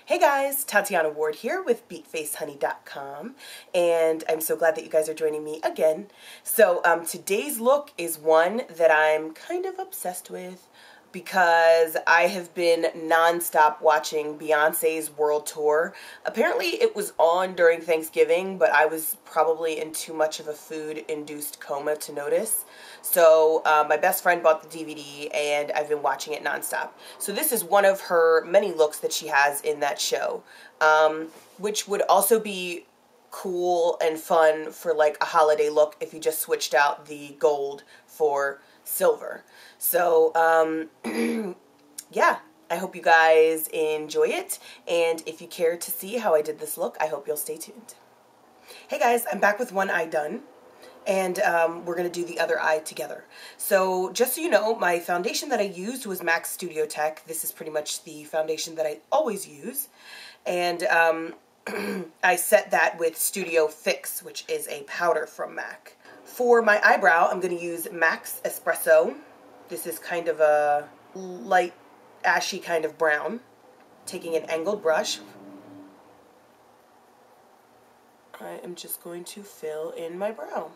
Hey guys, Tatiana Ward here with BeatFaceHoney.com, and I'm so glad that you guys are joining me again. So today's look is one that I'm kind of obsessed with because I have been non-stop watching Beyonce's world tour. Apparently it was on during Thanksgiving, but I was probably in too much of a food-induced coma to notice. So my best friend bought the DVD and I've been watching it nonstop. So this is one of her many looks that she has in that show, which would also be cool and fun for like a holiday look if you just switched out the gold for silver. So yeah, I hope you guys enjoy it, and if you care to see how I did this look, I hope you'll stay tuned. Hey guys, I'm back with one eye done. And we're going to do the other eye together. So just so you know, my foundation that I used was MAC Studio Tech. This is pretty much the foundation that I always use. And I set that with Studio Fix, which is a powder from MAC. For my eyebrow, I'm going to use MAC's Espresso. This is kind of a light, ashy kind of brown. Taking an angled brush, I am just going to fill in my brow.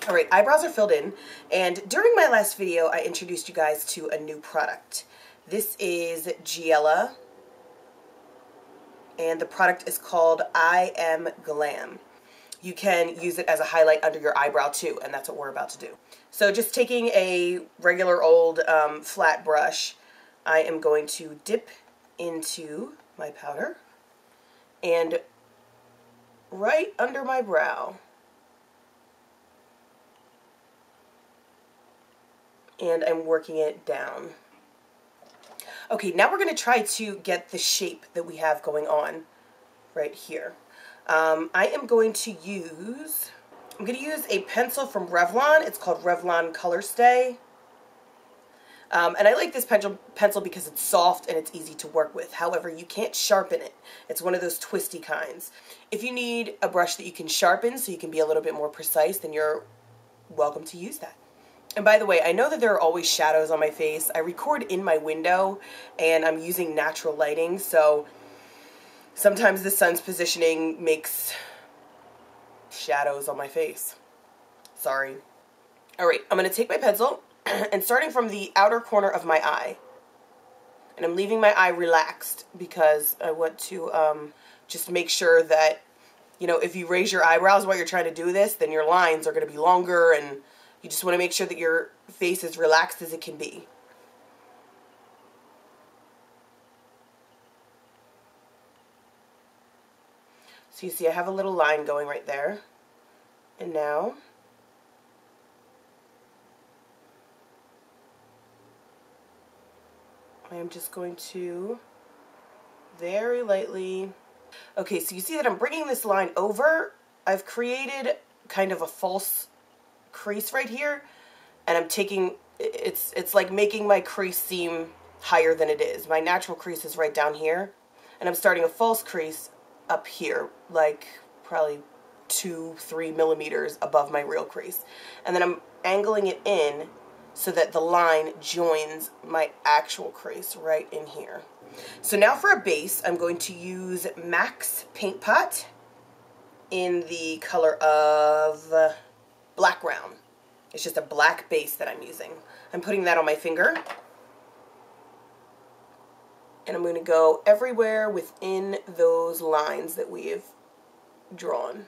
Alright, eyebrows are filled in, and during my last video I introduced you guys to a new product. This is Giella, and the product is called I Am Glam. You can use it as a highlight under your eyebrow too, and that's what we're about to do. So just taking a regular old flat brush, I am going to dip into my powder and right under my brow. And I'm working it down. Okay, now we're going to try to get the shape that we have going on right here. I am going to use a pencil from Revlon. It's called Revlon Colorstay. And I like this pencil because it's soft and it's easy to work with. However, you can't sharpen it. It's one of those twisty kinds. If you need a brush that you can sharpen so you can be a little bit more precise, then you're welcome to use that. And by the way, I know that there are always shadows on my face. I record in my window and I'm using natural lighting, so sometimes the sun's positioning makes shadows on my face. Sorry. Alright, I'm going to take my pencil and starting from the outer corner of my eye, and I'm leaving my eye relaxed because I want to just make sure that, you know, if you raise your eyebrows while you're trying to do this, then your lines are going to be longer, and you just want to make sure that your face is relaxed as it can be. So you see I have a little line going right there. And now I am just going to very lightly. Okay, so you see that I'm bringing this line over. I've created kind of a false crease right here, and I'm taking, it's like making my crease seem higher than it is. My natural crease is right down here, and I'm starting a false crease up here, like probably 2-3 millimeters above my real crease, and then I'm angling it in so that the line joins my actual crease right in here. So now for a base, I'm going to use MAC's Paint Pot in the color of Black Brown. It's just a black base that I'm using. I'm putting that on my finger. And I'm going to go everywhere within those lines that we have drawn.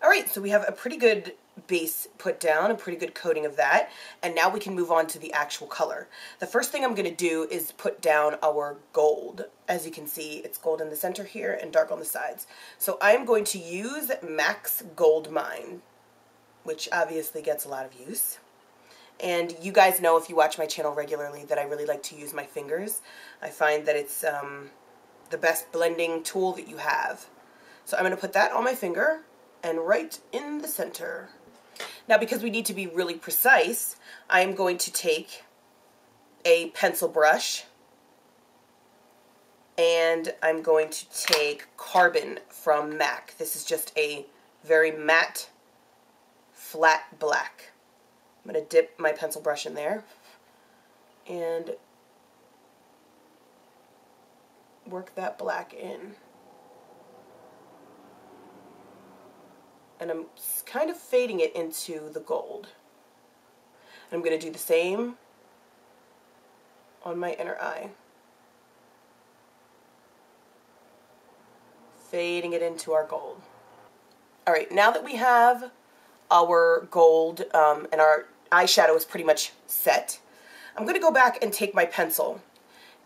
Alright, so we have a pretty good base put down, a pretty good coating of that. And now we can move on to the actual color. The first thing I'm going to do is put down our gold. As you can see, it's gold in the center here and dark on the sides. So I'm going to use MAC's Gold Mine, which obviously gets a lot of use. And you guys know, if you watch my channel regularly, that I really like to use my fingers. I find that it's the best blending tool that you have. So I'm going to put that on my finger and right in the center. Now, because we need to be really precise, I am going to take a pencil brush and I'm going to take Carbon from MAC. This is just a very matte, flat black. I'm going to dip my pencil brush in there and work that black in. And I'm kind of fading it into the gold. And I'm going to do the same on my inner eye. Fading it into our gold. Alright, now that we have our gold and our eyeshadow is pretty much set, I'm going to go back and take my pencil.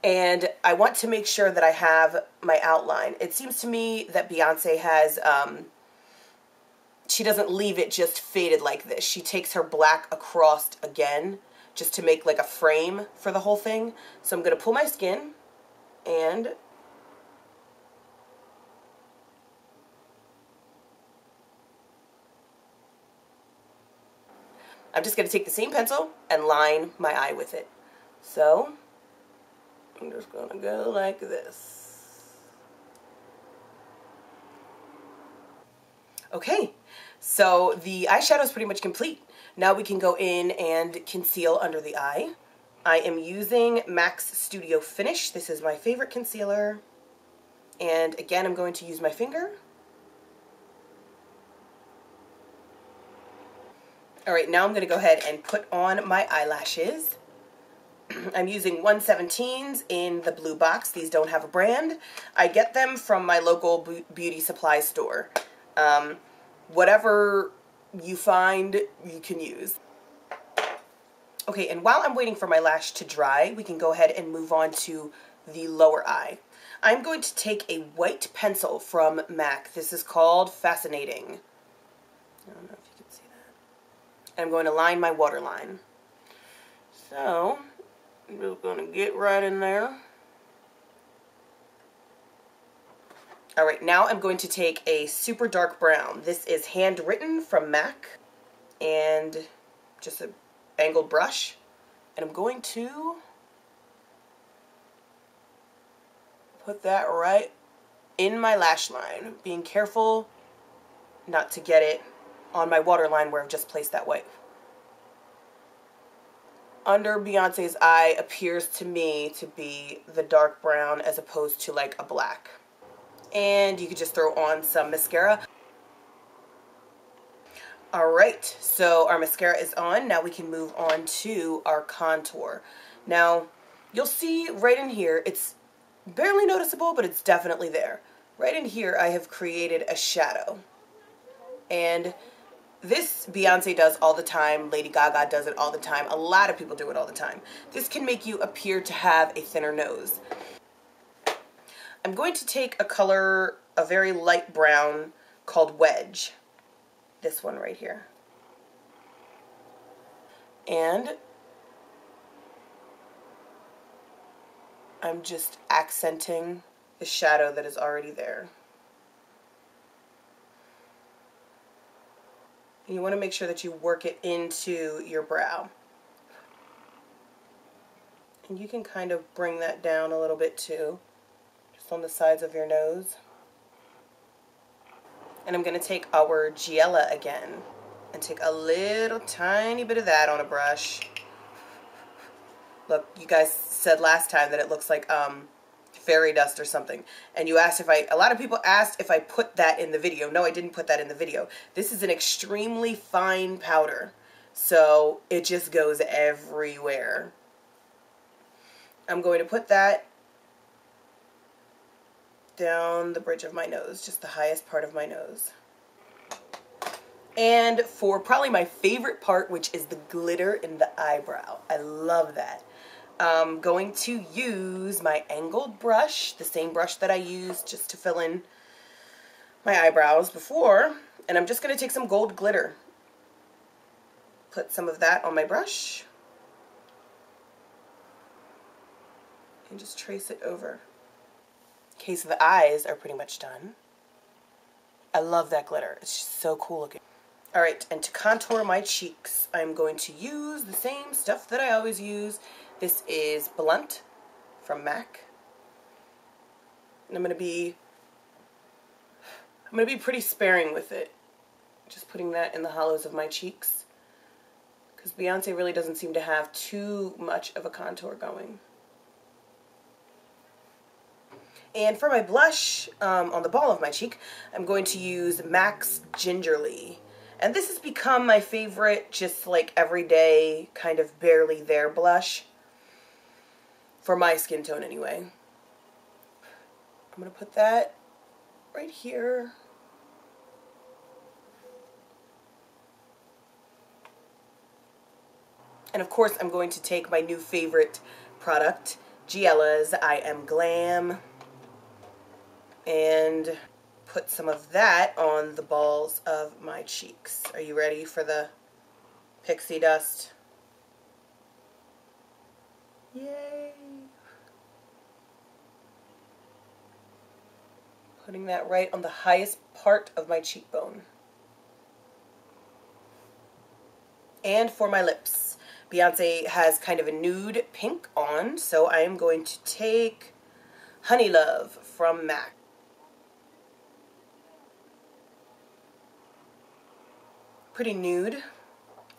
And I want to make sure that I have my outline. It seems to me that Beyonce has, she doesn't leave it just faded like this. She takes her black across again just to make like a frame for the whole thing. So I'm going to pull my skin and I'm just going to take the same pencil and line my eye with it. So I'm just going to go like this. Okay, so the eyeshadow is pretty much complete. Now we can go in and conceal under the eye. I am using MAC's Studio Finish. This is my favorite concealer. And again, I'm going to use my finger. Alright, now I'm going to go ahead and put on my eyelashes. I'm using 117s in the blue box. These don't have a brand. I get them from my local beauty supply store. Whatever you find, you can use. Okay, and while I'm waiting for my lash to dry, we can go ahead and move on to the lower eye. I'm going to take a white pencil from MAC. This is called Fascinating. I don't know if you can see that. I'm going to line my waterline. So I'm just going to get right in there. Alright, now I'm going to take a super dark brown. This is handwritten from MAC and just an angled brush. And I'm going to put that right in my lash line, being careful not to get it on my waterline where I've just placed that white. Under Beyonce's eye appears to me to be the dark brown as opposed to like a black. And you could just throw on some mascara. Alright, so our mascara is on. Now we can move on to our contour. Now, you'll see right in here, it's barely noticeable, but it's definitely there. Right in here, I have created a shadow. And this Beyonce does all the time. Lady Gaga does it all the time. A lot of people do it all the time. This can make you appear to have a thinner nose. I'm going to take a color, a very light brown, called Wedge. This one right here. And I'm just accenting the shadow that is already there. You want to make sure that you work it into your brow. And you can kind of bring that down a little bit too, just on the sides of your nose. And I'm going to take our Giella again and take a little tiny bit of that on a brush. Look, you guys said last time that it looks like fairy dust or something. And you asked if a lot of people asked if I put that in the video. No, I didn't put that in the video. This is an extremely fine powder, so it just goes everywhere. I'm going to put that down the bridge of my nose, just the highest part of my nose. And for probably my favorite part, which is the glitter in the eyebrow. I love that. I'm going to use my angled brush, the same brush that I used just to fill in my eyebrows before, and I'm just going to take some gold glitter. Put some of that on my brush and just trace it over. Okay, so the eyes are pretty much done. I love that glitter. It's just so cool looking. Alright, and to contour my cheeks, I'm going to use the same stuff that I always use. This is Blunt from MAC. And I'm going to be pretty sparing with it. Just putting that in the hollows of my cheeks. Because Beyonce really doesn't seem to have too much of a contour going. And for my blush, on the ball of my cheek, I'm going to use MAC's Gingerly. And this has become my favorite, just like everyday, kind of barely there blush. For my skin tone anyway. I'm going to put that right here. And of course, I'm going to take my new favorite product, Giela's I Am Glam, and put some of that on the balls of my cheeks. Are you ready for the pixie dust? Yay! Putting that right on the highest part of my cheekbone. And for my lips, Beyonce has kind of a nude pink on, so I am going to take Honey Love from MAC. Pretty nude.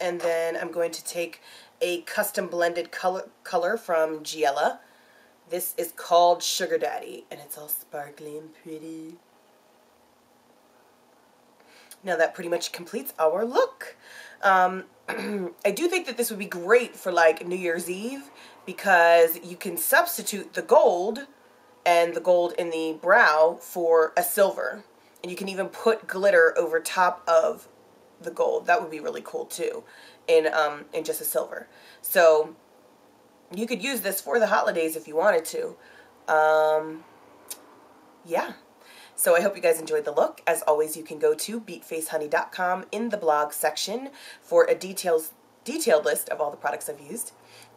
And then I'm going to take a custom blended color from Giela. This is called Sugar Daddy, and it's all sparkly and pretty. Now that pretty much completes our look. I do think that this would be great for like New Year's Eve, because you can substitute the gold and the gold in the brow for a silver. And you can even put glitter over top of the gold. That would be really cool too, in just a silver. So you could use this for the holidays if you wanted to. Yeah. So I hope you guys enjoyed the look. As always, you can go to BeatFaceHoney.com in the blog section for a detailed list of all the products I've used.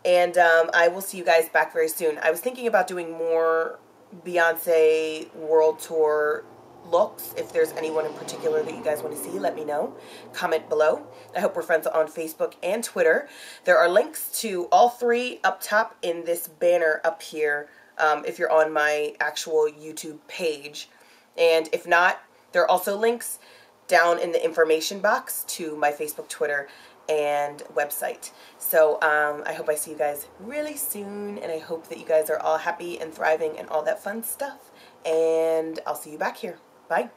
And I will see you guys back very soon. I was thinking about doing more Beyonce World Tour looks. If there's anyone in particular that you guys want to see, let me know. Comment below. I hope we're friends on Facebook and Twitter. There are links to all three up top in this banner up here, if you're on my actual YouTube page. And if not, there are also links down in the information box to my Facebook, Twitter, and website. So I hope I see you guys really soon, and I hope that you guys are all happy and thriving and all that fun stuff. And I'll see you back here. Bye.